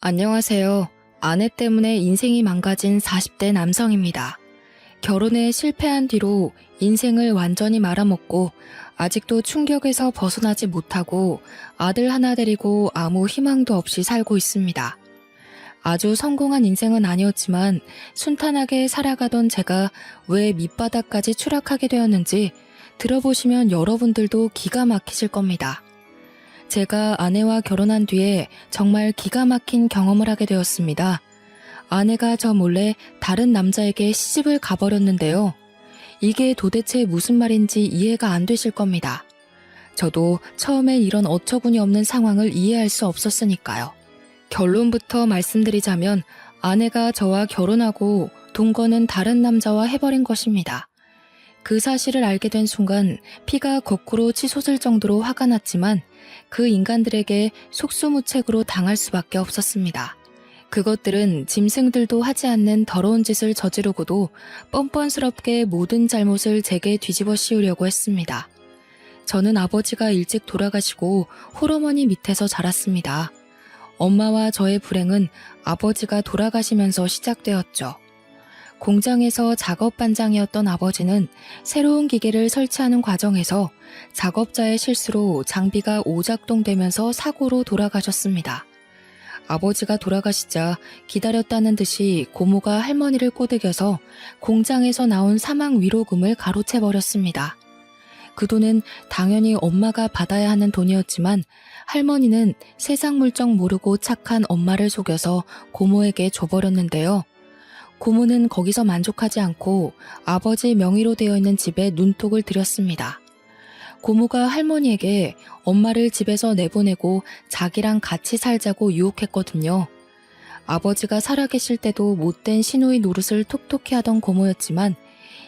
안녕하세요. 아내 때문에 인생이 망가진 40대 남성입니다. 결혼에 실패한 뒤로 인생을 완전히 말아먹고 아직도 충격에서 벗어나지 못하고 아들 하나 데리고 아무 희망도 없이 살고 있습니다. 아주 성공한 인생은 아니었지만 순탄하게 살아가던 제가 왜 밑바닥까지 추락하게 되었는지 들어보시면 여러분들도 기가 막히실 겁니다. 제가 아내와 결혼한 뒤에 정말 기가 막힌 경험을 하게 되었습니다. 아내가 저 몰래 다른 남자에게 시집을 가버렸는데요. 이게 도대체 무슨 말인지 이해가 안 되실 겁니다. 저도 처음엔 이런 어처구니 없는 상황을 이해할 수 없었으니까요. 결론부터 말씀드리자면 아내가 저와 결혼하고 동거는 다른 남자와 해버린 것입니다. 그 사실을 알게 된 순간 피가 거꾸로 치솟을 정도로 화가 났지만 그 인간들에게 속수무책으로 당할 수밖에 없었습니다. 그것들은 짐승들도 하지 않는 더러운 짓을 저지르고도 뻔뻔스럽게 모든 잘못을 제게 뒤집어 씌우려고 했습니다. 저는 아버지가 일찍 돌아가시고 홀어머니 밑에서 자랐습니다. 엄마와 저의 불행은 아버지가 돌아가시면서 시작되었죠. 공장에서 작업반장이었던 아버지는 새로운 기계를 설치하는 과정에서 작업자의 실수로 장비가 오작동되면서 사고로 돌아가셨습니다. 아버지가 돌아가시자 기다렸다는 듯이 고모가 할머니를 꼬드겨서 공장에서 나온 사망 위로금을 가로채버렸습니다. 그 돈은 당연히 엄마가 받아야 하는 돈이었지만 할머니는 세상 물정 모르고 착한 엄마를 속여서 고모에게 줘버렸는데요. 고모는 거기서 만족하지 않고 아버지 명의로 되어 있는 집에 눈독을 들였습니다. 고모가 할머니에게 엄마를 집에서 내보내고 자기랑 같이 살자고 유혹했거든요. 아버지가 살아계실 때도 못된 시누이 노릇을 톡톡히 하던 고모였지만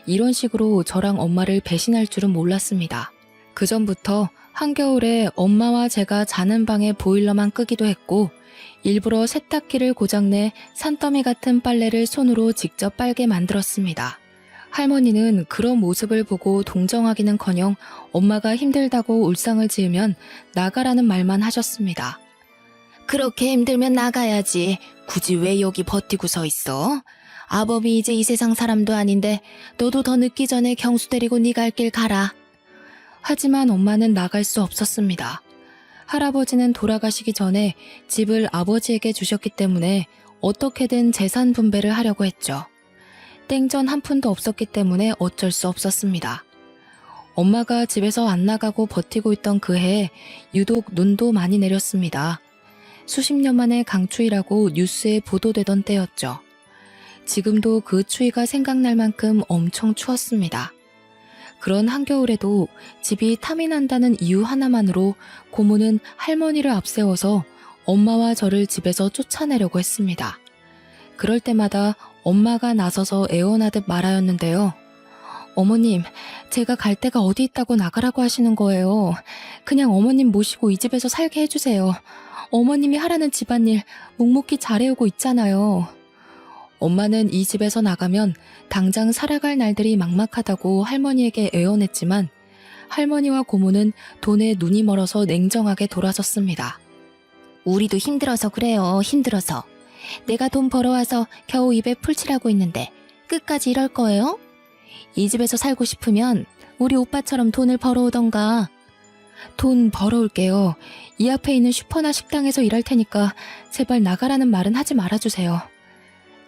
이런 식으로 저랑 엄마를 배신할 줄은 몰랐습니다. 그전부터 한겨울에 엄마와 제가 자는 방에 보일러만 끄기도 했고 일부러 세탁기를 고장내 산더미 같은 빨래를 손으로 직접 빨게 만들었습니다. 할머니는 그런 모습을 보고 동정하기는커녕 엄마가 힘들다고 울상을 지으면 나가라는 말만 하셨습니다. 그렇게 힘들면 나가야지. 굳이 왜 여기 버티고 서 있어? 아범이 이제 이 세상 사람도 아닌데 너도 더 늦기 전에 경수 데리고 네 갈 길 가라. 하지만 엄마는 나갈 수 없었습니다. 할아버지는 돌아가시기 전에 집을 아버지에게 주셨기 때문에 어떻게든 재산 분배를 하려고 했죠. 땡전 한 푼도 없었기 때문에 어쩔 수 없었습니다. 엄마가 집에서 안 나가고 버티고 있던 그 해에 유독 눈도 많이 내렸습니다. 수십 년 만에 강추위라고 뉴스에 보도되던 때였죠. 지금도 그 추위가 생각날 만큼 엄청 추웠습니다. 그런 한겨울에도 집이 탐이 난다는 이유 하나만으로 고모는 할머니를 앞세워서 엄마와 저를 집에서 쫓아내려고 했습니다. 그럴 때마다 엄마가 나서서 애원하듯 말하였는데요. 어머님, 제가 갈 데가 어디 있다고 나가라고 하시는 거예요. 그냥 어머님 모시고 이 집에서 살게 해주세요. 어머님이 하라는 집안일 묵묵히 잘해오고 있잖아요. 엄마는 이 집에서 나가면 당장 살아갈 날들이 막막하다고 할머니에게 애원했지만 할머니와 고모는 돈에 눈이 멀어서 냉정하게 돌아섰습니다. 우리도 힘들어서 그래요. 힘들어서. 내가 돈 벌어와서 겨우 입에 풀칠하고 있는데 끝까지 이럴 거예요? 이 집에서 살고 싶으면 우리 오빠처럼 돈을 벌어오던가. 돈 벌어올게요. 이 앞에 있는 슈퍼나 식당에서 일할 테니까 제발 나가라는 말은 하지 말아주세요.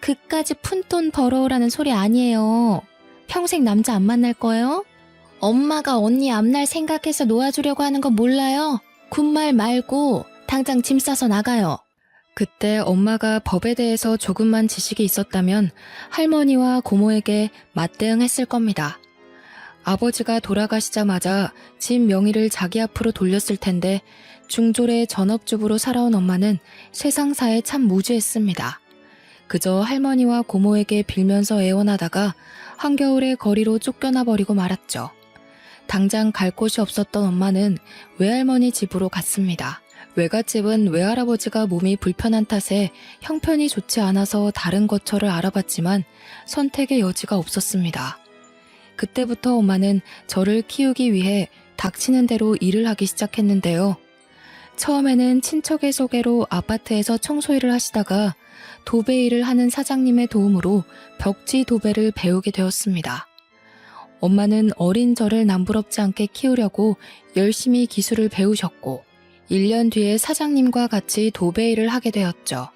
그까지 푼돈 벌어오라는 소리 아니에요. 평생 남자 안 만날 거예요? 엄마가 언니 앞날 생각해서 놓아주려고 하는 거 몰라요? 군말 말고 당장 짐 싸서 나가요. 그때 엄마가 법에 대해서 조금만 지식이 있었다면 할머니와 고모에게 맞대응했을 겁니다. 아버지가 돌아가시자마자 집 명의를 자기 앞으로 돌렸을 텐데 중졸의 전업주부로 살아온 엄마는 세상사에 참 무지했습니다. 그저 할머니와 고모에게 빌면서 애원하다가 한겨울에 거리로 쫓겨나 버리고 말았죠. 당장 갈 곳이 없었던 엄마는 외할머니 집으로 갔습니다. 외갓집은 외할아버지가 몸이 불편한 탓에 형편이 좋지 않아서 다른 거처를 알아봤지만 선택의 여지가 없었습니다. 그때부터 엄마는 저를 키우기 위해 닥치는 대로 일을 하기 시작했는데요. 처음에는 친척의 소개로 아파트에서 청소일을 하시다가 도배 일을 하는 사장님의 도움으로 벽지 도배를 배우게 되었습니다. 엄마는 어린 저를 남부럽지 않게 키우려고 열심히 기술을 배우셨고 1년 뒤에 사장님과 같이 도배 일을 하게 되었죠.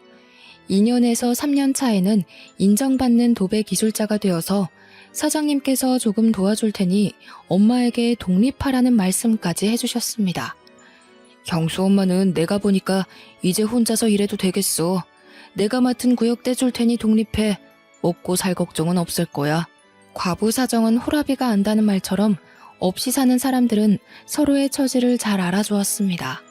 2년에서 3년 차에는 인정받는 도배 기술자가 되어서 사장님께서 조금 도와줄 테니 엄마에게 독립하라는 말씀까지 해주셨습니다. 경수 엄마는 내가 보니까 이제 혼자서 일해도 되겠어. 내가 맡은 구역 떼줄 테니 독립해. 먹고 살 걱정은 없을 거야. 과부 사정은 호라비가 안다는 말처럼 없이 사는 사람들은 서로의 처지를 잘 알아주었습니다.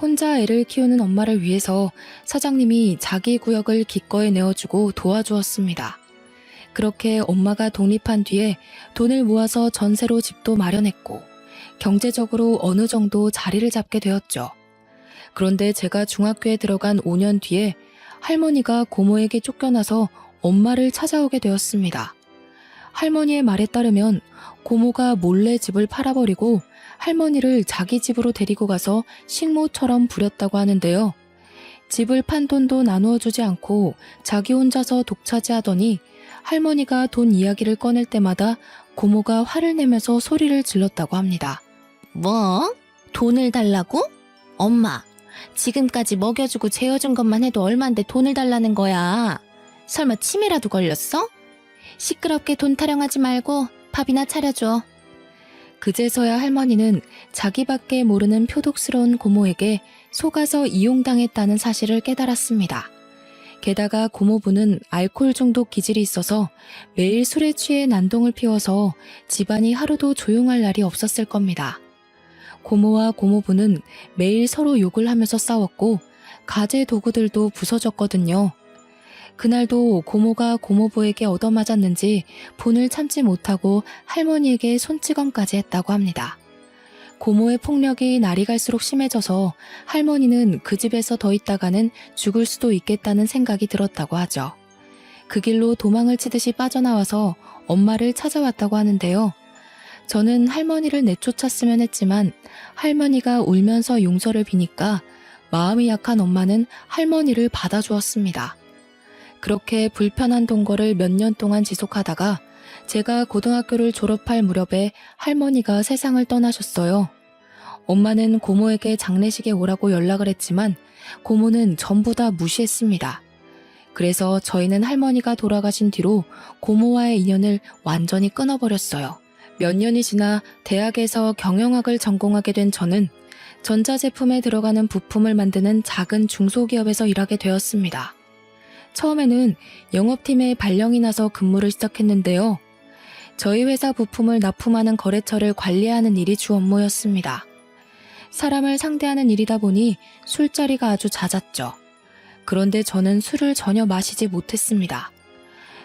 혼자 애를 키우는 엄마를 위해서 사장님이 자기 구역을 기꺼이 내어주고 도와주었습니다. 그렇게 엄마가 독립한 뒤에 돈을 모아서 전세로 집도 마련했고 경제적으로 어느 정도 자리를 잡게 되었죠. 그런데 제가 중학교에 들어간 5년 뒤에 할머니가 고모에게 쫓겨나서 엄마를 찾아오게 되었습니다. 할머니의 말에 따르면 고모가 몰래 집을 팔아버리고 할머니를 자기 집으로 데리고 가서 식모처럼 부렸다고 하는데요. 집을 판 돈도 나누어 주지 않고 자기 혼자서 독차지하더니 할머니가 돈 이야기를 꺼낼 때마다 고모가 화를 내면서 소리를 질렀다고 합니다. 뭐? 돈을 달라고? 엄마, 지금까지 먹여주고 재워준 것만 해도 얼만데 돈을 달라는 거야. 설마 치매라도 걸렸어? 시끄럽게 돈 타령하지 말고 밥이나 차려줘. 그제서야 할머니는 자기밖에 모르는 표독스러운 고모에게 속아서 이용당했다는 사실을 깨달았습니다. 게다가 고모부는 알코올 중독 기질이 있어서 매일 술에 취해 난동을 피워서 집안이 하루도 조용할 날이 없었을 겁니다. 고모와 고모부는 매일 서로 욕을 하면서 싸웠고 가재 도구들도 부서졌거든요. 그날도 고모가 고모부에게 얻어맞았는지 분을 참지 못하고 할머니에게 손찌검까지 했다고 합니다. 고모의 폭력이 날이 갈수록 심해져서 할머니는 그 집에서 더 있다가는 죽을 수도 있겠다는 생각이 들었다고 하죠. 그 길로 도망을 치듯이 빠져나와서 엄마를 찾아왔다고 하는데요. 저는 할머니를 내쫓았으면 했지만 할머니가 울면서 용서를 비니까 마음이 약한 엄마는 할머니를 받아주었습니다. 그렇게 불편한 동거를 몇 년 동안 지속하다가 제가 고등학교를 졸업할 무렵에 할머니가 세상을 떠나셨어요. 엄마는 고모에게 장례식에 오라고 연락을 했지만 고모는 전부 다 무시했습니다. 그래서 저희는 할머니가 돌아가신 뒤로 고모와의 인연을 완전히 끊어버렸어요. 몇 년이 지나 대학에서 경영학을 전공하게 된 저는 전자제품에 들어가는 부품을 만드는 작은 중소기업에서 일하게 되었습니다. 처음에는 영업팀에 발령이 나서 근무를 시작했는데요. 저희 회사 부품을 납품하는 거래처를 관리하는 일이 주 업무였습니다. 사람을 상대하는 일이다 보니 술자리가 아주 잦았죠. 그런데 저는 술을 전혀 마시지 못했습니다.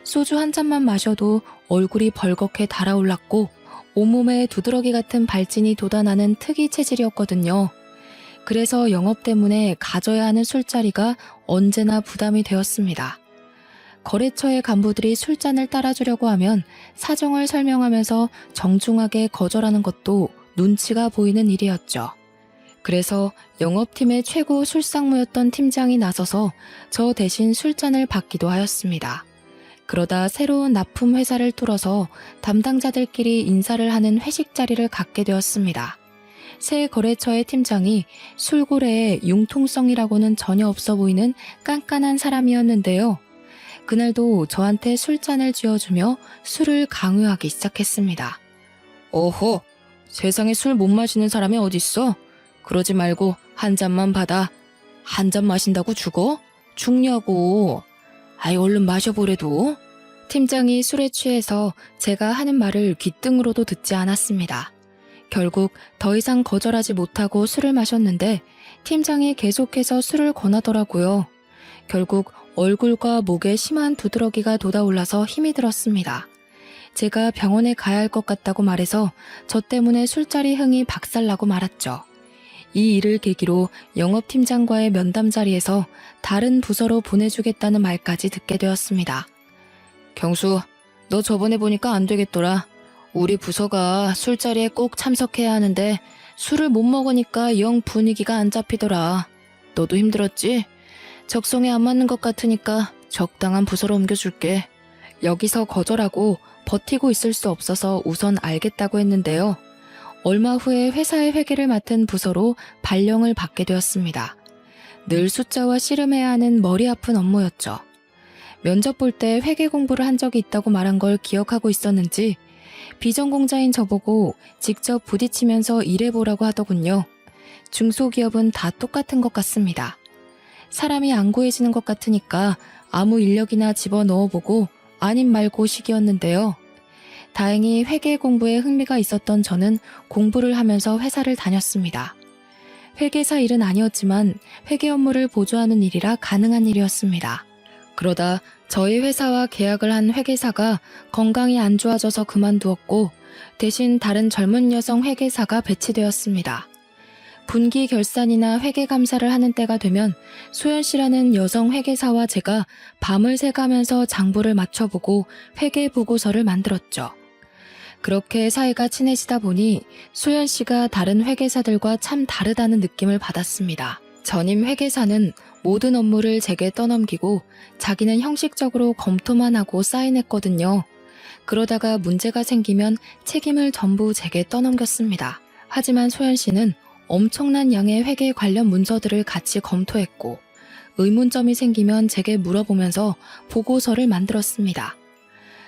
소주 한 잔만 마셔도 얼굴이 벌겋게 달아올랐고 온몸에 두드러기 같은 발진이 돋아나는 특이 체질이었거든요. 그래서 영업 때문에 가져야 하는 술자리가 언제나 부담이 되었습니다. 거래처의 간부들이 술잔을 따라주려고 하면 사정을 설명하면서 정중하게 거절하는 것도 눈치가 보이는 일이었죠. 그래서 영업팀의 최고 술상무였던 팀장이 나서서 저 대신 술잔을 받기도 하였습니다. 그러다 새로운 납품 회사를 뚫어서 담당자들끼리 인사를 하는 회식 자리를 갖게 되었습니다. 새 거래처의 팀장이 술고래에 융통성이라고는 전혀 없어 보이는 깐깐한 사람이었는데요. 그날도 저한테 술잔을 쥐어주며 술을 강요하기 시작했습니다. 어허, 세상에 술 못 마시는 사람이 어딨어? 그러지 말고 한 잔만 받아. 한 잔 마신다고 죽어? 죽냐고. 아이 얼른 마셔보래도. 팀장이 술에 취해서 제가 하는 말을 귓등으로도 듣지 않았습니다. 결국 더 이상 거절하지 못하고 술을 마셨는데 팀장이 계속해서 술을 권하더라고요. 결국 얼굴과 목에 심한 두드러기가 돋아올라서 힘이 들었습니다. 제가 병원에 가야 할 것 같다고 말해서 저 때문에 술자리 흥이 박살나고 말았죠. 이 일을 계기로 영업팀장과의 면담 자리에서 다른 부서로 보내주겠다는 말까지 듣게 되었습니다. 경수, 너 저번에 보니까 안 되겠더라. 우리 부서가 술자리에 꼭 참석해야 하는데 술을 못 먹으니까 영 분위기가 안 잡히더라. 너도 힘들었지? 적성에 안 맞는 것 같으니까 적당한 부서로 옮겨줄게. 여기서 거절하고 버티고 있을 수 없어서 우선 알겠다고 했는데요. 얼마 후에 회사의 회계를 맡은 부서로 발령을 받게 되었습니다. 늘 숫자와 씨름해야 하는 머리 아픈 업무였죠. 면접 볼 때 회계 공부를 한 적이 있다고 말한 걸 기억하고 있었는지 비전공자인 저보고 직접 부딪히면서 일해보라고 하더군요. 중소기업은 다 똑같은 것 같습니다. 사람이 안 구해지는 것 같으니까 아무 인력이나 집어넣어보고 아님 말고 시기였는데요. 다행히 회계 공부에 흥미가 있었던 저는 공부를 하면서 회사를 다녔습니다. 회계사 일은 아니었지만 회계 업무를 보조하는 일이라 가능한 일이었습니다. 그러다 저희 회사와 계약을 한 회계사가 건강이 안 좋아져서 그만두었고 대신 다른 젊은 여성 회계사가 배치되었습니다. 분기 결산이나 회계 감사를 하는 때가 되면 소연 씨라는 여성 회계사와 제가 밤을 새가면서 장부를 맞춰보고 회계 보고서를 만들었죠. 그렇게 사이가 친해지다 보니 소연 씨가 다른 회계사들과 참 다르다는 느낌을 받았습니다. 전임 회계사는 모든 업무를 제게 떠넘기고 자기는 형식적으로 검토만 하고 사인했거든요. 그러다가 문제가 생기면 책임을 전부 제게 떠넘겼습니다. 하지만 소연 씨는 엄청난 양의 회계 관련 문서들을 같이 검토했고 의문점이 생기면 제게 물어보면서 보고서를 만들었습니다.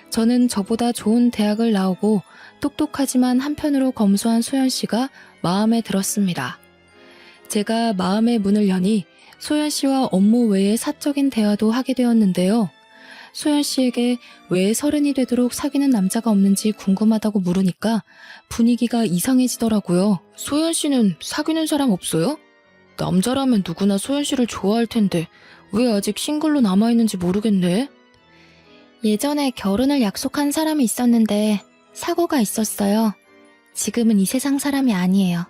저는 저보다 좋은 대학을 나오고 똑똑하지만 한편으로 검소한 소연 씨가 마음에 들었습니다. 제가 마음의 문을 여니 소연 씨와 업무 외에 사적인 대화도 하게 되었는데요. 소연 씨에게 왜 30이 되도록 사귀는 남자가 없는지 궁금하다고 물으니까 분위기가 이상해지더라고요. 소연 씨는 사귀는 사람 없어요? 남자라면 누구나 소연 씨를 좋아할 텐데 왜 아직 싱글로 남아있는지 모르겠네. 예전에 결혼을 약속한 사람이 있었는데 사고가 있었어요. 지금은 이 세상 사람이 아니에요.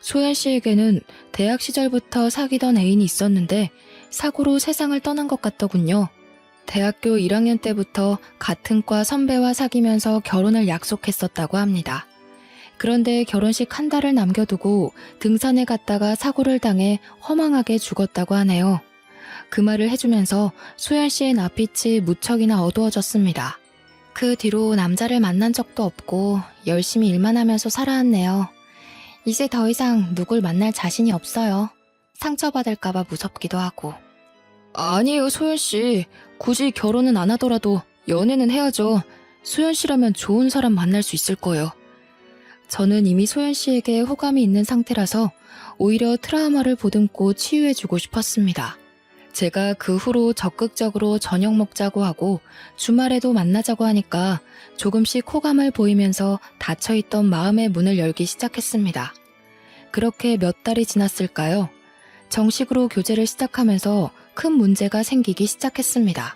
소연 씨에게는 대학 시절부터 사귀던 애인이 있었는데 사고로 세상을 떠난 것 같더군요. 대학교 1학년 때부터 같은 과 선배와 사귀면서 결혼을 약속했었다고 합니다. 그런데 결혼식 한 달을 남겨두고 등산에 갔다가 사고를 당해 허망하게 죽었다고 하네요. 그 말을 해주면서 소연 씨의 낯빛이 무척이나 어두워졌습니다. 그 뒤로 남자를 만난 적도 없고 열심히 일만 하면서 살아왔네요. 이제 더 이상 누굴 만날 자신이 없어요. 상처받을까봐 무섭기도 하고. 아니에요, 소연 씨. 굳이 결혼은 안 하더라도 연애는 해야죠. 소연 씨라면 좋은 사람 만날 수 있을 거예요. 저는 이미 소연 씨에게 호감이 있는 상태라서 오히려 트라우마를 보듬고 치유해주고 싶었습니다. 제가 그 후로 적극적으로 저녁 먹자고 하고 주말에도 만나자고 하니까 조금씩 호감을 보이면서 닫혀있던 마음의 문을 열기 시작했습니다. 그렇게 몇 달이 지났을까요? 정식으로 교제를 시작하면서 큰 문제가 생기기 시작했습니다.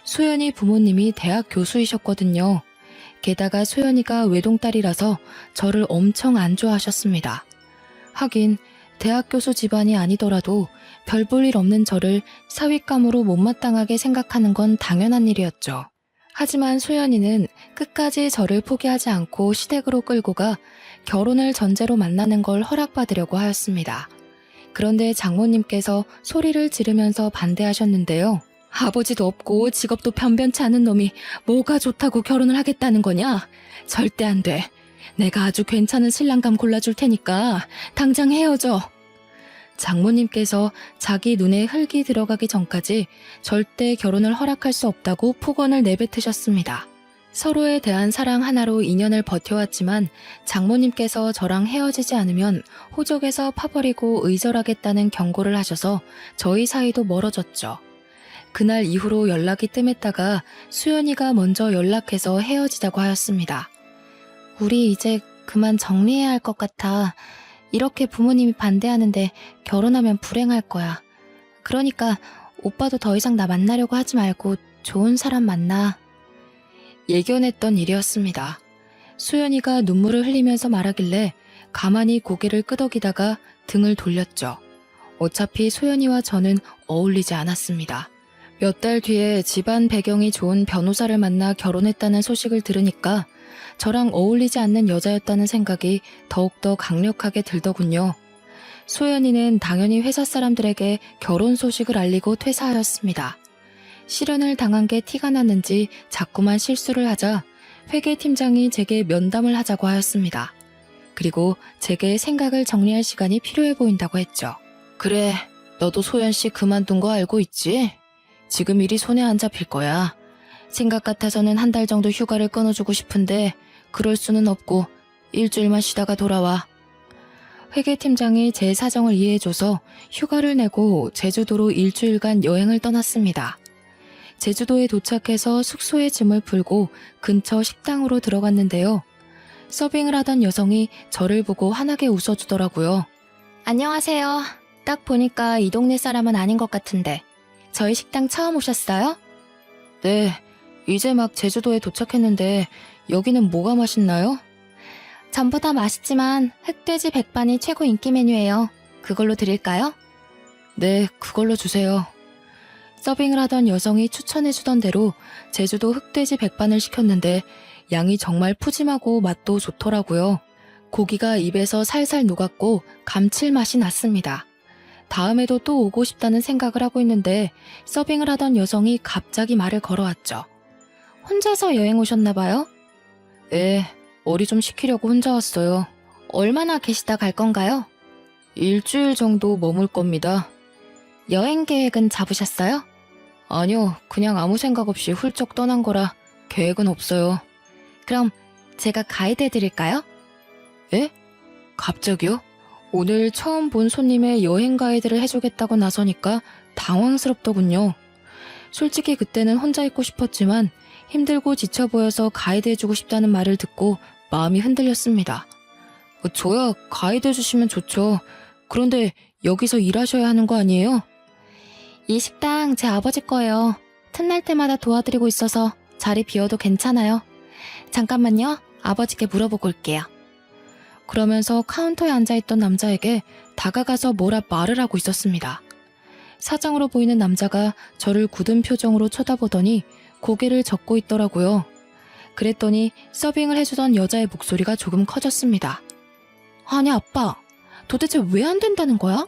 소연이 부모님이 대학 교수이셨거든요. 게다가 소연이가 외동딸이라서 저를 엄청 안 좋아하셨습니다. 하긴 대학 교수 집안이 아니더라도 별 볼 일 없는 저를 사윗감으로 못마땅하게 생각하는 건 당연한 일이었죠. 하지만 소연이는 끝까지 저를 포기하지 않고 시댁으로 끌고 가 결혼을 전제로 만나는 걸 허락받으려고 하였습니다. 그런데 장모님께서 소리를 지르면서 반대하셨는데요. 아버지도 없고 직업도 변변치 않은 놈이 뭐가 좋다고 결혼을 하겠다는 거냐? 절대 안 돼. 내가 아주 괜찮은 신랑감 골라줄 테니까 당장 헤어져. 장모님께서 자기 눈에 흙이 들어가기 전까지 절대 결혼을 허락할 수 없다고 폭언을 내뱉으셨습니다. 서로에 대한 사랑 하나로 인연을 버텨왔지만 장모님께서 저랑 헤어지지 않으면 호적에서 파버리고 의절하겠다는 경고를 하셔서 저희 사이도 멀어졌죠. 그날 이후로 연락이 뜸했다가 수연이가 먼저 연락해서 헤어지자고 하였습니다. 우리 이제 그만 정리해야 할 것 같아. 이렇게 부모님이 반대하는데 결혼하면 불행할 거야. 그러니까 오빠도 더 이상 나 만나려고 하지 말고 좋은 사람 만나. 예견했던 일이었습니다. 수연이가 눈물을 흘리면서 말하길래 가만히 고개를 끄덕이다가 등을 돌렸죠. 어차피 소연이와 저는 어울리지 않았습니다. 몇 달 뒤에 집안 배경이 좋은 변호사를 만나 결혼했다는 소식을 들으니까 저랑 어울리지 않는 여자였다는 생각이 더욱더 강력하게 들더군요. 소연이는 당연히 회사 사람들에게 결혼 소식을 알리고 퇴사하였습니다. 실연을 당한 게 티가 났는지 자꾸만 실수를 하자 회계팀장이 제게 면담을 하자고 하였습니다. 그리고 제게 생각을 정리할 시간이 필요해 보인다고 했죠. 그래, 너도 소연씨 그만둔 거 알고 있지? 지금 일이 손에 안 잡힐 거야. 생각 같아서는 한 달 정도 휴가를 끊어주고 싶은데 그럴 수는 없고 일주일만 쉬다가 돌아와. 회계팀장이 제 사정을 이해해줘서 휴가를 내고 제주도로 일주일간 여행을 떠났습니다. 제주도에 도착해서 숙소에 짐을 풀고 근처 식당으로 들어갔는데요. 서빙을 하던 여성이 저를 보고 환하게 웃어주더라고요. 안녕하세요. 딱 보니까 이 동네 사람은 아닌 것 같은데 저희 식당 처음 오셨어요? 네, 이제 막 제주도에 도착했는데 여기는 뭐가 맛있나요? 전부 다 맛있지만 흑돼지 백반이 최고 인기 메뉴예요. 그걸로 드릴까요? 네, 그걸로 주세요. 서빙을 하던 여성이 추천해주던 대로 제주도 흑돼지 백반을 시켰는데 양이 정말 푸짐하고 맛도 좋더라고요. 고기가 입에서 살살 녹았고 감칠맛이 났습니다. 다음에도 또 오고 싶다는 생각을 하고 있는데 서빙을 하던 여성이 갑자기 말을 걸어왔죠. 혼자서 여행 오셨나 봐요? 네, 어리 좀 시키려고 혼자 왔어요. 얼마나 계시다 갈 건가요? 일주일 정도 머물 겁니다. 여행 계획은 잡으셨어요? 아니요, 그냥 아무 생각 없이 훌쩍 떠난 거라 계획은 없어요. 그럼 제가 가이드 해드릴까요? 예? 갑자기요? 오늘 처음 본 손님의 여행 가이드를 해주겠다고 나서니까 당황스럽더군요. 솔직히 그때는 혼자 있고 싶었지만 힘들고 지쳐 보여서 가이드 해주고 싶다는 말을 듣고 마음이 흔들렸습니다. 저야 가이드 해주시면 좋죠. 그런데 여기서 일하셔야 하는 거 아니에요? 이 식당 제 아버지 거예요. 틈날 때마다 도와드리고 있어서 자리 비워도 괜찮아요. 잠깐만요. 아버지께 물어보고 올게요. 그러면서 카운터에 앉아있던 남자에게 다가가서 뭐라 말을 하고 있었습니다. 사장으로 보이는 남자가 저를 굳은 표정으로 쳐다보더니 고개를 젓고 있더라고요. 그랬더니 서빙을 해주던 여자의 목소리가 조금 커졌습니다. 아니 아빠, 도대체 왜 안 된다는 거야?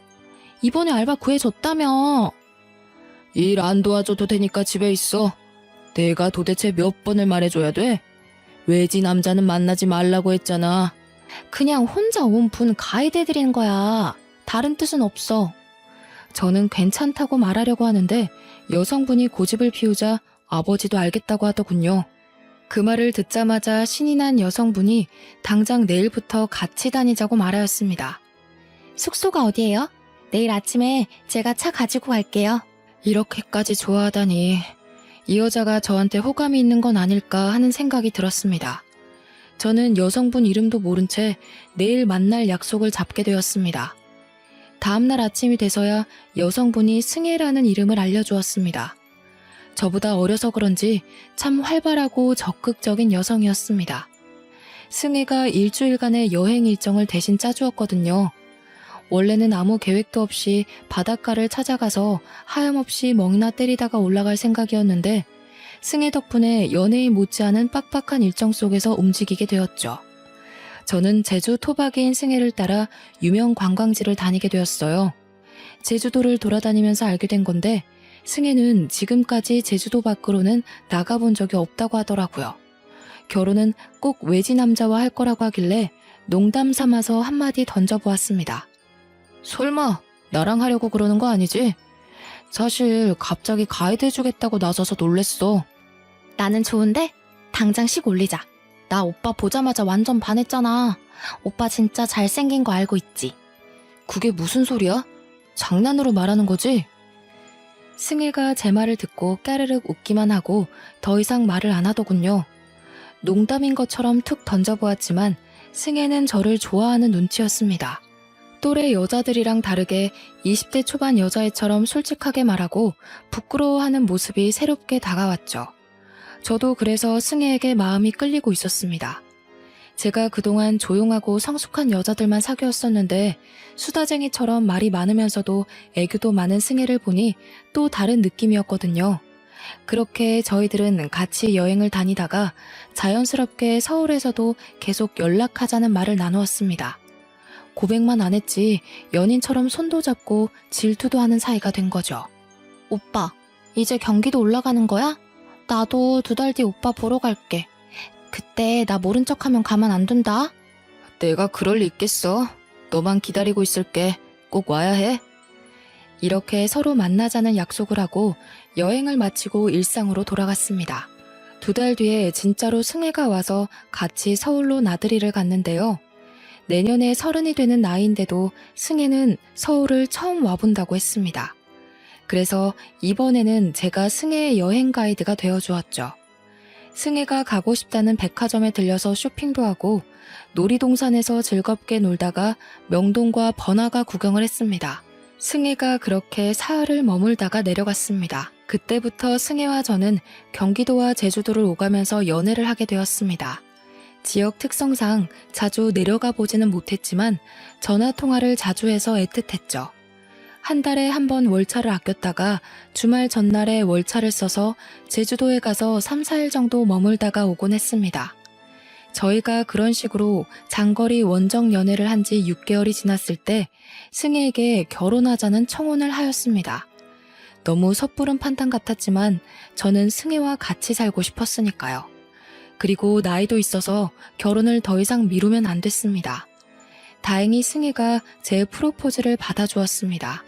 이번에 알바 구해줬다며. 일 안 도와줘도 되니까 집에 있어. 내가 도대체 몇 번을 말해줘야 돼? 외지 남자는 만나지 말라고 했잖아. 그냥 혼자 온 분 가이드 해드리는 거야. 다른 뜻은 없어. 저는 괜찮다고 말하려고 하는데 여성분이 고집을 피우자 아버지도 알겠다고 하더군요. 그 말을 듣자마자 신이 난 여성분이 당장 내일부터 같이 다니자고 말하였습니다. 숙소가 어디예요? 내일 아침에 제가 차 가지고 갈게요. 이렇게까지 좋아하다니 이 여자가 저한테 호감이 있는 건 아닐까 하는 생각이 들었습니다. 저는 여성분 이름도 모른 채 내일 만날 약속을 잡게 되었습니다. 다음날 아침이 돼서야 여성분이 승혜라는 이름을 알려주었습니다. 저보다 어려서 그런지 참 활발하고 적극적인 여성이었습니다. 승혜가 일주일간의 여행 일정을 대신 짜주었거든요. 원래는 아무 계획도 없이 바닷가를 찾아가서 하염없이 멍이나 때리다가 올라갈 생각이었는데 승혜 덕분에 연예인 못지않은 빡빡한 일정 속에서 움직이게 되었죠. 저는 제주 토박이인 승혜를 따라 유명 관광지를 다니게 되었어요. 제주도를 돌아다니면서 알게 된 건데 승혜는 지금까지 제주도 밖으로는 나가본 적이 없다고 하더라고요. 결혼은 꼭 외지 남자와 할 거라고 하길래 농담 삼아서 한마디 던져보았습니다. 설마 나랑 하려고 그러는 거 아니지? 사실 갑자기 가이드 해주겠다고 나서서 놀랬어. 나는 좋은데? 당장 식 올리자. 나 오빠 보자마자 완전 반했잖아. 오빠 진짜 잘생긴 거 알고 있지? 그게 무슨 소리야? 장난으로 말하는 거지? 승혜가 제 말을 듣고 까르륵 웃기만 하고 더 이상 말을 안 하더군요. 농담인 것처럼 툭 던져보았지만 승혜는 저를 좋아하는 눈치였습니다. 또래 여자들이랑 다르게 20대 초반 여자애처럼 솔직하게 말하고 부끄러워하는 모습이 새롭게 다가왔죠. 저도 그래서 승혜에게 마음이 끌리고 있었습니다. 제가 그동안 조용하고 성숙한 여자들만 사귀었었는데 수다쟁이처럼 말이 많으면서도 애교도 많은 승혜를 보니 또 다른 느낌이었거든요. 그렇게 저희들은 같이 여행을 다니다가 자연스럽게 서울에서도 계속 연락하자는 말을 나누었습니다. 고백만 안 했지 연인처럼 손도 잡고 질투도 하는 사이가 된 거죠. 오빠, 이제 경기도 올라가는 거야? 나도 2달 뒤 오빠 보러 갈게. 그때 나 모른 척하면 가만 안 둔다. 내가 그럴 리 있겠어. 너만 기다리고 있을게. 꼭 와야 해. 이렇게 서로 만나자는 약속을 하고 여행을 마치고 일상으로 돌아갔습니다. 2달 뒤에 진짜로 승혜가 와서 같이 서울로 나들이를 갔는데요. 내년에 30이 되는 나이인데도 승혜는 서울을 처음 와본다고 했습니다. 그래서 이번에는 제가 승혜의 여행 가이드가 되어주었죠. 승혜가 가고 싶다는 백화점에 들려서 쇼핑도 하고 놀이동산에서 즐겁게 놀다가 명동과 번화가 구경을 했습니다. 승혜가 그렇게 사흘을 머물다가 내려갔습니다. 그때부터 승혜와 저는 경기도와 제주도를 오가면서 연애를 하게 되었습니다. 지역 특성상 자주 내려가 보지는 못했지만 전화 통화를 자주 해서 애틋했죠. 한 달에 한 번 월차를 아꼈다가 주말 전날에 월차를 써서 제주도에 가서 3, 4일 정도 머물다가 오곤 했습니다. 저희가 그런 식으로 장거리 원정 연애를 한 지 6개월이 지났을 때 승혜에게 결혼하자는 청혼을 하였습니다. 너무 섣부른 판단 같았지만 저는 승혜와 같이 살고 싶었으니까요. 그리고 나이도 있어서 결혼을 더 이상 미루면 안 됐습니다. 다행히 승혜가 제 프로포즈를 받아주었습니다.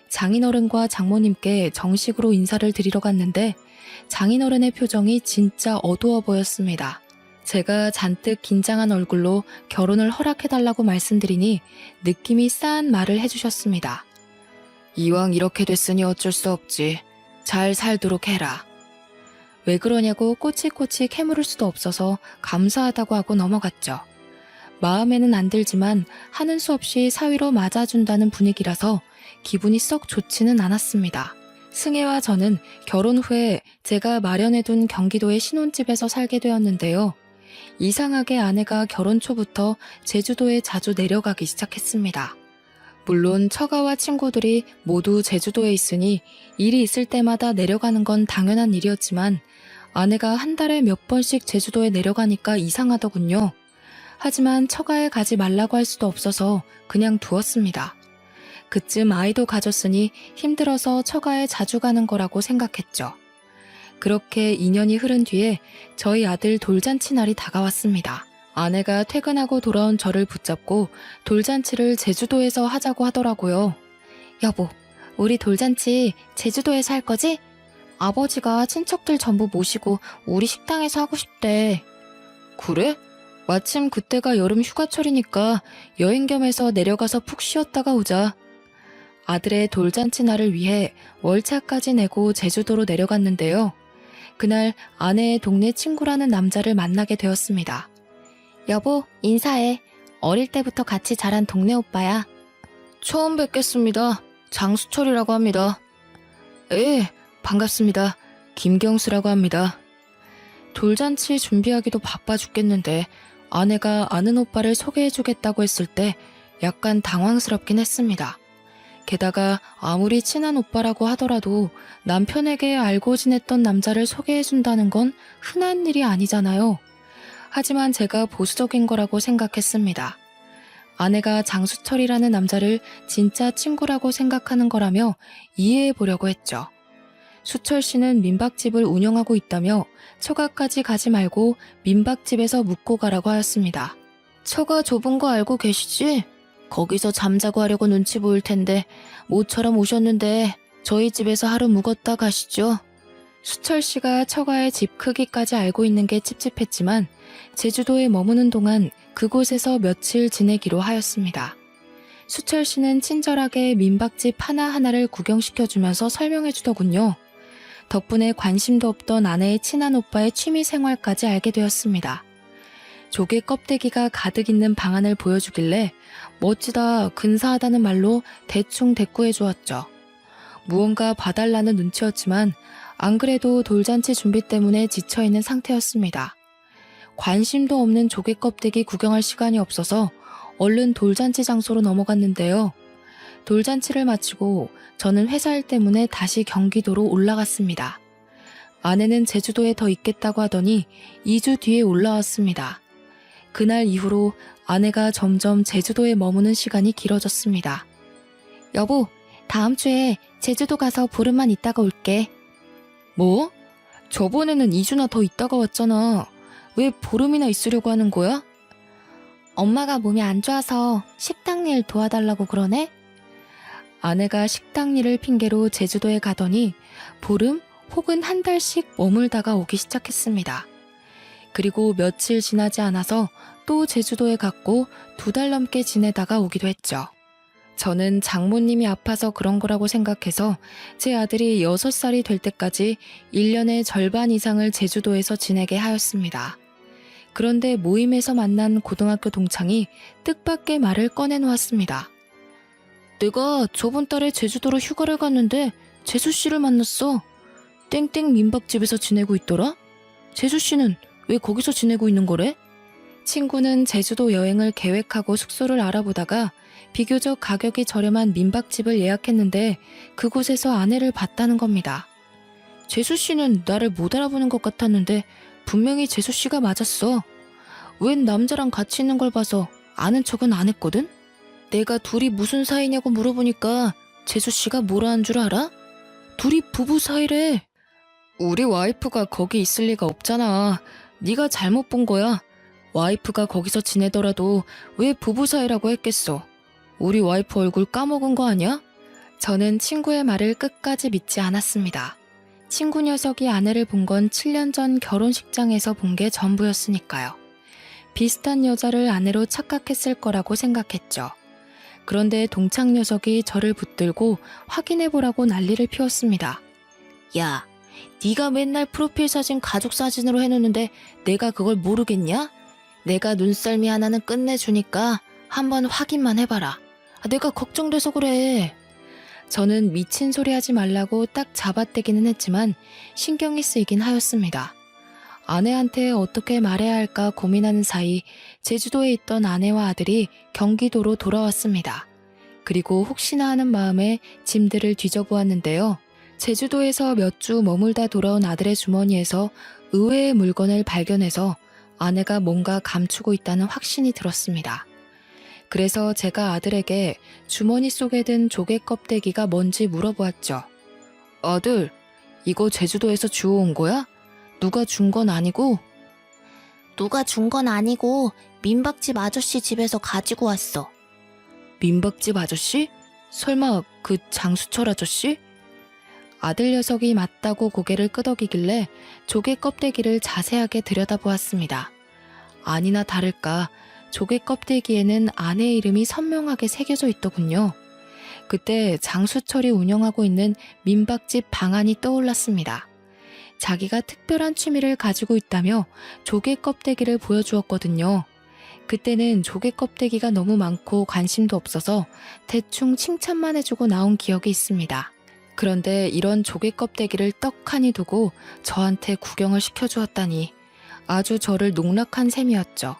장인어른과 장모님께 정식으로 인사를 드리러 갔는데 장인어른의 표정이 진짜 어두워 보였습니다. 제가 잔뜩 긴장한 얼굴로 결혼을 허락해달라고 말씀드리니 느낌이 싸한 말을 해주셨습니다. 이왕 이렇게 됐으니 어쩔 수 없지. 잘 살도록 해라. 왜 그러냐고 꼬치꼬치 캐물을 수도 없어서 감사하다고 하고 넘어갔죠. 마음에는 안 들지만 하는 수 없이 사위로 맞아준다는 분위기라서 기분이 썩 좋지는 않았습니다. 승혜와 저는 결혼 후에 제가 마련해둔 경기도의 신혼집에서 살게 되었는데요. 이상하게 아내가 결혼 초부터 제주도에 자주 내려가기 시작했습니다. 물론 처가와 친구들이 모두 제주도에 있으니 일이 있을 때마다 내려가는 건 당연한 일이었지만 아내가 한 달에 몇 번씩 제주도에 내려가니까 이상하더군요. 하지만 처가에 가지 말라고 할 수도 없어서 그냥 두었습니다. 그쯤 아이도 가졌으니 힘들어서 처가에 자주 가는 거라고 생각했죠. 그렇게 2년이 흐른 뒤에 저희 아들 돌잔치 날이 다가왔습니다. 아내가 퇴근하고 돌아온 저를 붙잡고 돌잔치를 제주도에서 하자고 하더라고요. 여보, 우리 돌잔치 제주도에서 할 거지? 아버지가 친척들 전부 모시고 우리 식당에서 하고 싶대. 그래? 마침 그때가 여름 휴가철이니까 여행 겸해서 내려가서 푹 쉬었다가 오자. 아들의 돌잔치 날을 위해 월차까지 내고 제주도로 내려갔는데요. 그날 아내의 동네 친구라는 남자를 만나게 되었습니다. 여보, 인사해. 어릴 때부터 같이 자란 동네 오빠야. 처음 뵙겠습니다. 장수철이라고 합니다. 예, 반갑습니다. 김경수라고 합니다. 돌잔치 준비하기도 바빠 죽겠는데 아내가 아는 오빠를 소개해주겠다고 했을 때 약간 당황스럽긴 했습니다. 게다가 아무리 친한 오빠라고 하더라도 남편에게 알고 지냈던 남자를 소개해준다는 건 흔한 일이 아니잖아요. 하지만 제가 보수적인 거라고 생각했습니다. 아내가 장수철이라는 남자를 진짜 친구라고 생각하는 거라며 이해해 보려고 했죠. 수철 씨는 민박집을 운영하고 있다며 처가까지 가지 말고 민박집에서 묵고 가라고 하였습니다. 처가 좁은 거 알고 계시지? 거기서 잠자고 하려고 눈치 보일 텐데 모처럼 오셨는데 저희 집에서 하루 묵었다 가시죠. 수철 씨가 처가의 집 크기까지 알고 있는 게 찝찝했지만 제주도에 머무는 동안 그곳에서 며칠 지내기로 하였습니다. 수철 씨는 친절하게 민박집 하나하나를 구경시켜주면서 설명해주더군요. 덕분에 관심도 없던 아내의 친한 오빠의 취미 생활까지 알게 되었습니다. 조개 껍데기가 가득 있는 방안을 보여주길래 멋지다, 근사하다는 말로 대충 대꾸해 주었죠. 무언가 봐달라는 눈치였지만 안 그래도 돌잔치 준비 때문에 지쳐있는 상태였습니다. 관심도 없는 조개 껍데기 구경할 시간이 없어서 얼른 돌잔치 장소로 넘어갔는데요. 돌잔치를 마치고 저는 회사 일 때문에 다시 경기도로 올라갔습니다. 아내는 제주도에 더 있겠다고 하더니 2주 뒤에 올라왔습니다. 그날 이후로 아내가 점점 제주도에 머무는 시간이 길어졌습니다. 여보, 다음 주에 제주도 가서 보름만 있다가 올게. 뭐? 저번에는 2주나 더 있다가 왔잖아. 왜 보름이나 있으려고 하는 거야? 엄마가 몸이 안 좋아서 식당 일 도와달라고 그러네? 아내가 식당 일을 핑계로 제주도에 가더니 보름 혹은 한 달씩 머물다가 오기 시작했습니다. 그리고 며칠 지나지 않아서 또 제주도에 갔고 2달 넘게 지내다가 오기도 했죠. 저는 장모님이 아파서 그런 거라고 생각해서 제 아들이 6살이 될 때까지 1년의 절반 이상을 제주도에서 지내게 하였습니다. 그런데 모임에서 만난 고등학교 동창이 뜻밖의 말을 꺼내놓았습니다. 내가 저번 달에 제주도로 휴가를 갔는데 재수씨를 만났어. 땡땡 민박집에서 지내고 있더라? 재수씨는 왜 거기서 지내고 있는 거래? 친구는 제주도 여행을 계획하고 숙소를 알아보다가 비교적 가격이 저렴한 민박집을 예약했는데 그곳에서 아내를 봤다는 겁니다. 재수씨는 나를 못 알아보는 것 같았는데 분명히 재수씨가 맞았어. 웬 남자랑 같이 있는 걸 봐서 아는 척은 안 했거든? 내가 둘이 무슨 사이냐고 물어보니까 재수씨가 뭐라 한 줄 알아? 둘이 부부 사이래. 우리 와이프가 거기 있을 리가 없잖아. 네가 잘못 본 거야. 와이프가 거기서 지내더라도 왜 부부 사이라고 했겠어. 우리 와이프 얼굴 까먹은 거 아니야? 저는 친구의 말을 끝까지 믿지 않았습니다. 친구 녀석이 아내를 본 건 7년 전 결혼식장에서 본 게 전부였으니까요. 비슷한 여자를 아내로 착각했을 거라고 생각했죠. 그런데 동창 녀석이 저를 붙들고 확인해보라고 난리를 피웠습니다. 야, 네가 맨날 프로필 사진 가족 사진으로 해놓는데 내가 그걸 모르겠냐? 내가 눈썰미 하나는 끝내주니까 한번 확인만 해봐라. 내가 걱정돼서 그래. 저는 미친 소리 하지 말라고 딱 잡아떼기는 했지만 신경이 쓰이긴 하였습니다. 아내한테 어떻게 말해야 할까 고민하는 사이 제주도에 있던 아내와 아들이 경기도로 돌아왔습니다. 그리고 혹시나 하는 마음에 짐들을 뒤져보았는데요. 제주도에서 몇 주 머물다 돌아온 아들의 주머니에서 의외의 물건을 발견해서 아내가 뭔가 감추고 있다는 확신이 들었습니다. 그래서 제가 아들에게 주머니 속에 든 조개 껍데기가 뭔지 물어보았죠. 아들, 이거 제주도에서 주워온 거야? 누가 준 건 아니고? 누가 준 건 아니고 민박집 아저씨 집에서 가지고 왔어. 민박집 아저씨? 설마 그 장수철 아저씨? 아들 녀석이 맞다고 고개를 끄덕이길래 조개 껍데기를 자세하게 들여다보았습니다. 아니나 다를까 조개 껍데기에는 아내의 이름이 선명하게 새겨져 있더군요. 그때 장수철이 운영하고 있는 민박집 방안이 떠올랐습니다. 자기가 특별한 취미를 가지고 있다며 조개 껍데기를 보여주었거든요. 그때는 조개 껍데기가 너무 많고 관심도 없어서 대충 칭찬만 해주고 나온 기억이 있습니다. 그런데 이런 조개 껍데기를 떡하니 두고 저한테 구경을 시켜주었다니 아주 저를 농락한 셈이었죠.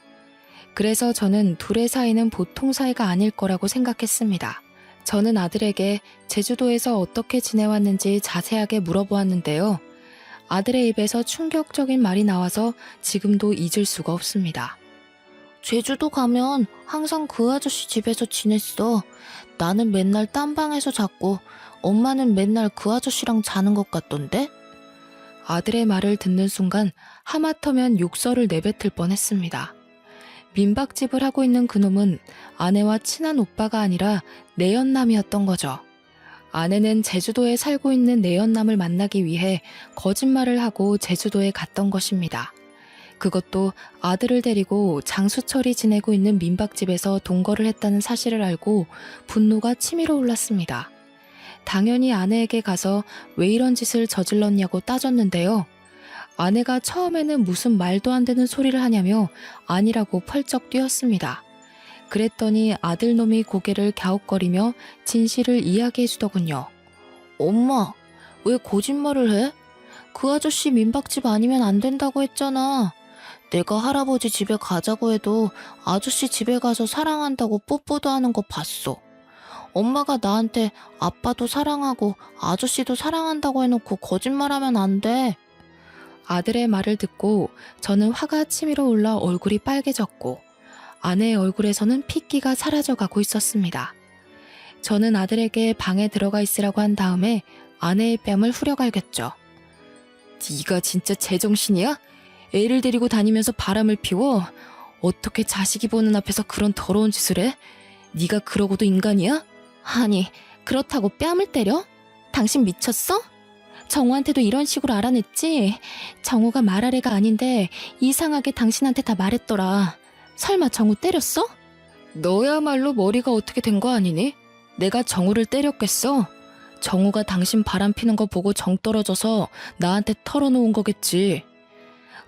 그래서 저는 둘의 사이는 보통 사이가 아닐 거라고 생각했습니다. 저는 아들에게 제주도에서 어떻게 지내왔는지 자세하게 물어보았는데요. 아들의 입에서 충격적인 말이 나와서 지금도 잊을 수가 없습니다. 제주도 가면 항상 그 아저씨 집에서 지냈어. 나는 맨날 딴 방에서 잤고 엄마는 맨날 그 아저씨랑 자는 것 같던데? 아들의 말을 듣는 순간 하마터면 욕설을 내뱉을 뻔했습니다. 민박집을 하고 있는 그놈은 아내와 친한 오빠가 아니라 내연남이었던 거죠. 아내는 제주도에 살고 있는 내연남을 만나기 위해 거짓말을 하고 제주도에 갔던 것입니다. 그것도 아들을 데리고 장수철이 지내고 있는 민박집에서 동거를 했다는 사실을 알고 분노가 치밀어 올랐습니다. 당연히 아내에게 가서 왜 이런 짓을 저질렀냐고 따졌는데요. 아내가 처음에는 무슨 말도 안 되는 소리를 하냐며 아니라고 펄쩍 뛰었습니다. 그랬더니 아들놈이 고개를 갸웃거리며 진실을 이야기해 주더군요. 엄마, 왜 거짓말을 해? 그 아저씨 민박집 아니면 안 된다고 했잖아. 내가 할아버지 집에 가자고 해도 아저씨 집에 가서 사랑한다고 뽀뽀도 하는 거 봤어. 엄마가 나한테 아빠도 사랑하고 아저씨도 사랑한다고 해놓고 거짓말하면 안 돼. 아들의 말을 듣고 저는 화가 치밀어 올라 얼굴이 빨개졌고 아내의 얼굴에서는 핏기가 사라져가고 있었습니다. 저는 아들에게 방에 들어가 있으라고 한 다음에 아내의 뺨을 후려갈겼죠. 네가 진짜 제정신이야? 애를 데리고 다니면서 바람을 피워? 어떻게 자식이 보는 앞에서 그런 더러운 짓을 해? 네가 그러고도 인간이야? 아니, 그렇다고 뺨을 때려? 당신 미쳤어? 정우한테도 이런 식으로 알아냈지? 정우가 말할 애가 아닌데 이상하게 당신한테 다 말했더라. 설마 정우 때렸어? 너야말로 머리가 어떻게 된 거 아니니? 내가 정우를 때렸겠어? 정우가 당신 바람 피는 거 보고 정 떨어져서 나한테 털어놓은 거겠지.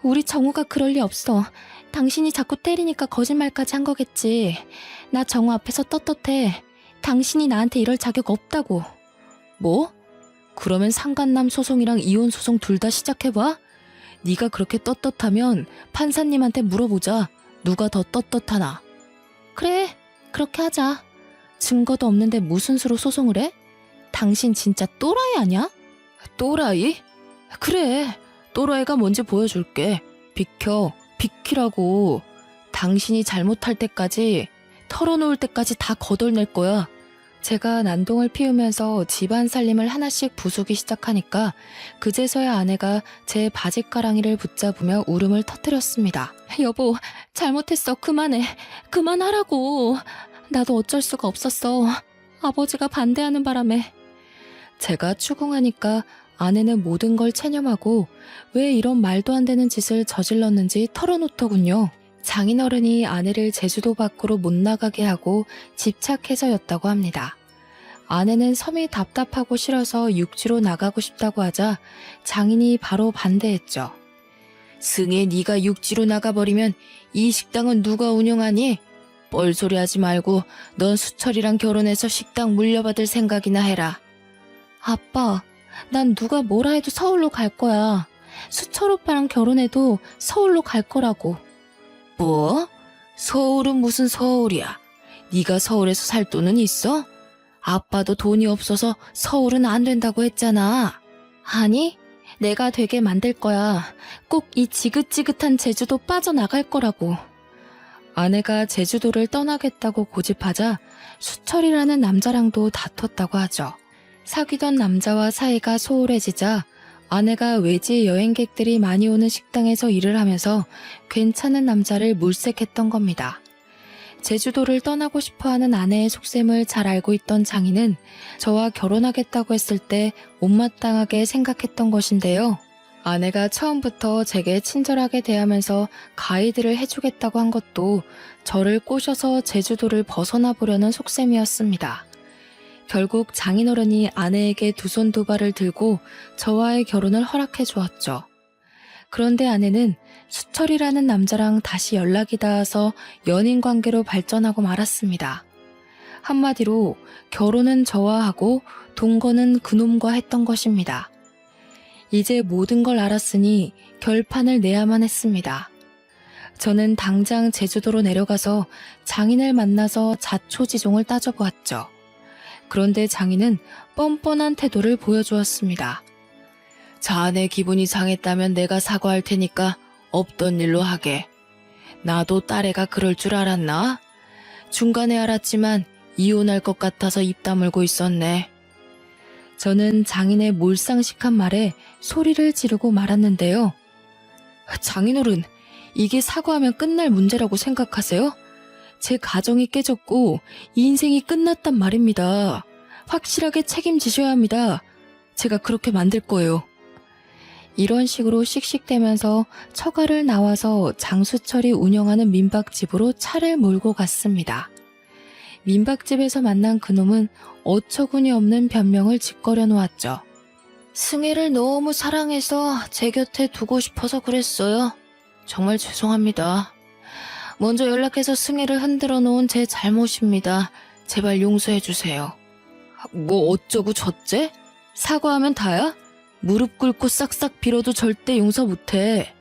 우리 정우가 그럴 리 없어. 당신이 자꾸 때리니까 거짓말까지 한 거겠지. 나 정우 앞에서 떳떳해. 당신이 나한테 이럴 자격 없다고. 뭐? 그러면 상간남 소송이랑 이혼 소송 둘 다 시작해봐? 네가 그렇게 떳떳하면 판사님한테 물어보자. 누가 더 떳떳하나? 그래, 그렇게 하자. 증거도 없는데 무슨 수로 소송을 해? 당신 진짜 또라이 아니야? 또라이? 그래, 또라이가 뭔지 보여줄게. 비키라고. 당신이 잘못할 때까지, 털어놓을 때까지 다 거덜낼 거야. 제가 난동을 피우면서 집안 살림을 하나씩 부수기 시작하니까 그제서야 아내가 제 바짓가랑이를 붙잡으며 울음을 터뜨렸습니다. 여보, 잘못했어. 그만해. 그만하라고. 나도 어쩔 수가 없었어. 아버지가 반대하는 바람에. 제가 추궁하니까 아내는 모든 걸 체념하고 왜 이런 말도 안 되는 짓을 저질렀는지 털어놓더군요. 장인어른이 아내를 제주도 밖으로 못 나가게 하고 집착해서였다고 합니다. 아내는 섬이 답답하고 싫어서 육지로 나가고 싶다고 하자 장인이 바로 반대했죠. 승혜, 네가 육지로 나가버리면 이 식당은 누가 운영하니? 뻘소리 하지 말고 넌 수철이랑 결혼해서 식당 물려받을 생각이나 해라. 아빠, 난 누가 뭐라 해도 서울로 갈 거야. 수철 오빠랑 결혼해도 서울로 갈 거라고. 뭐? 서울은 무슨 서울이야? 네가 서울에서 살 돈은 있어? 아빠도 돈이 없어서 서울은 안 된다고 했잖아. 아니, 내가 되게 만들 거야. 꼭 이 지긋지긋한 제주도 빠져나갈 거라고. 아내가 제주도를 떠나겠다고 고집하자 수철이라는 남자랑도 다퉜다고 하죠. 사귀던 남자와 사이가 소홀해지자 아내가 외지 여행객들이 많이 오는 식당에서 일을 하면서 괜찮은 남자를 물색했던 겁니다. 제주도를 떠나고 싶어하는 아내의 속셈을 잘 알고 있던 장인은 저와 결혼하겠다고 했을 때 못마땅하게 생각했던 것인데요. 아내가 처음부터 제게 친절하게 대하면서 가이드를 해주겠다고 한 것도 저를 꼬셔서 제주도를 벗어나 보려는 속셈이었습니다. 결국 장인어른이 아내에게 두 손 두 발을 들고 저와의 결혼을 허락해 주었죠. 그런데 아내는 수철이라는 남자랑 다시 연락이 닿아서 연인 관계로 발전하고 말았습니다. 한마디로 결혼은 저와 하고 동거는 그놈과 했던 것입니다. 이제 모든 걸 알았으니 결판을 내야만 했습니다. 저는 당장 제주도로 내려가서 장인을 만나서 자초지종을 따져보았죠. 그런데 장인은 뻔뻔한 태도를 보여주었습니다. 자네 기분이 상했다면 내가 사과할 테니까 없던 일로 하게. 나도 딸애가 그럴 줄 알았나? 중간에 알았지만 이혼할 것 같아서 입 다물고 있었네. 저는 장인의 몰상식한 말에 소리를 지르고 말았는데요. 장인어른, 이게 사과하면 끝날 문제라고 생각하세요? 제 가정이 깨졌고 인생이 끝났단 말입니다. 확실하게 책임지셔야 합니다. 제가 그렇게 만들 거예요. 이런 식으로 씩씩대면서 처가를 나와서 장수철이 운영하는 민박집으로 차를 몰고 갔습니다. 민박집에서 만난 그놈은 어처구니 없는 변명을 짓거려 놓았죠. 승혜를 너무 사랑해서 제 곁에 두고 싶어서 그랬어요. 정말 죄송합니다. 먼저 연락해서 승혜를 흔들어 놓은 제 잘못입니다. 제발 용서해 주세요. 뭐 어쩌고 저째? 사과하면 다야? 무릎 꿇고 싹싹 빌어도 절대 용서 못해.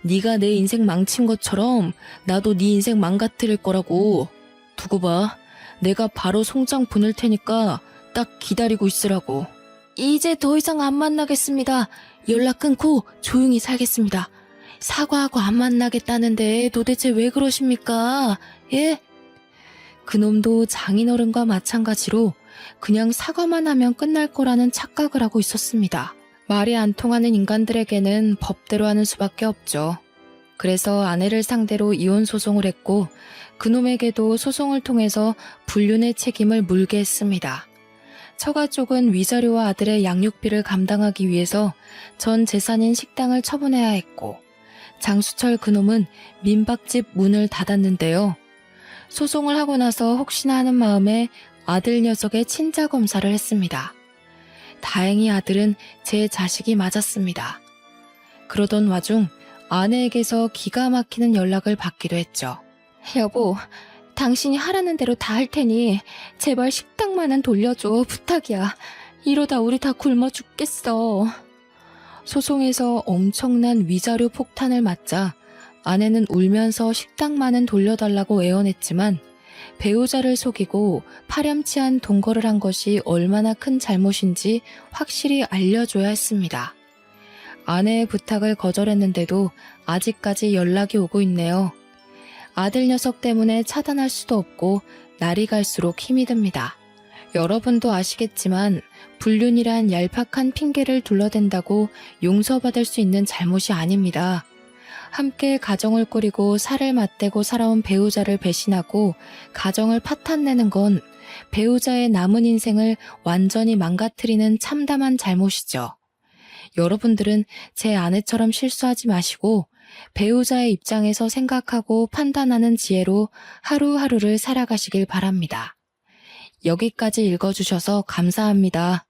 네가 내 인생 망친 것처럼 나도 네 인생 망가뜨릴 거라고. 두고 봐. 내가 바로 송장 보낼 테니까 딱 기다리고 있으라고. 이제 더 이상 안 만나겠습니다. 연락 끊고 조용히 살겠습니다. 사과하고 안 만나겠다는데 도대체 왜 그러십니까? 예? 그놈도 장인어른과 마찬가지로 그냥 사과만 하면 끝날 거라는 착각을 하고 있었습니다. 말이 안 통하는 인간들에게는 법대로 하는 수밖에 없죠. 그래서 아내를 상대로 이혼 소송을 했고 그놈에게도 소송을 통해서 불륜의 책임을 물게 했습니다. 처가 쪽은 위자료와 아들의 양육비를 감당하기 위해서 전 재산인 식당을 처분해야 했고 장수철 그놈은 민박집 문을 닫았는데요. 소송을 하고 나서 혹시나 하는 마음에 아들 녀석의 친자 검사를 했습니다. 다행히 아들은 제 자식이 맞았습니다. 그러던 와중 아내에게서 기가 막히는 연락을 받기도 했죠. 여보, 당신이 하라는 대로 다 할 테니 제발 식당만은 돌려줘. 부탁이야. 이러다 우리 다 굶어 죽겠어. 소송에서 엄청난 위자료 폭탄을 맞자 아내는 울면서 식당만은 돌려달라고 애원했지만 배우자를 속이고 파렴치한 동거를 한 것이 얼마나 큰 잘못인지 확실히 알려줘야 했습니다. 아내의 부탁을 거절했는데도 아직까지 연락이 오고 있네요. 아들 녀석 때문에 차단할 수도 없고 날이 갈수록 힘이 듭니다. 여러분도 아시겠지만 불륜이란 얄팍한 핑계를 둘러댄다고 용서받을 수 있는 잘못이 아닙니다. 함께 가정을 꾸리고 살을 맞대고 살아온 배우자를 배신하고 가정을 파탄내는 건 배우자의 남은 인생을 완전히 망가뜨리는 참담한 잘못이죠. 여러분들은 제 아내처럼 실수하지 마시고 배우자의 입장에서 생각하고 판단하는 지혜로 하루하루를 살아가시길 바랍니다. 여기까지 읽어주셔서 감사합니다.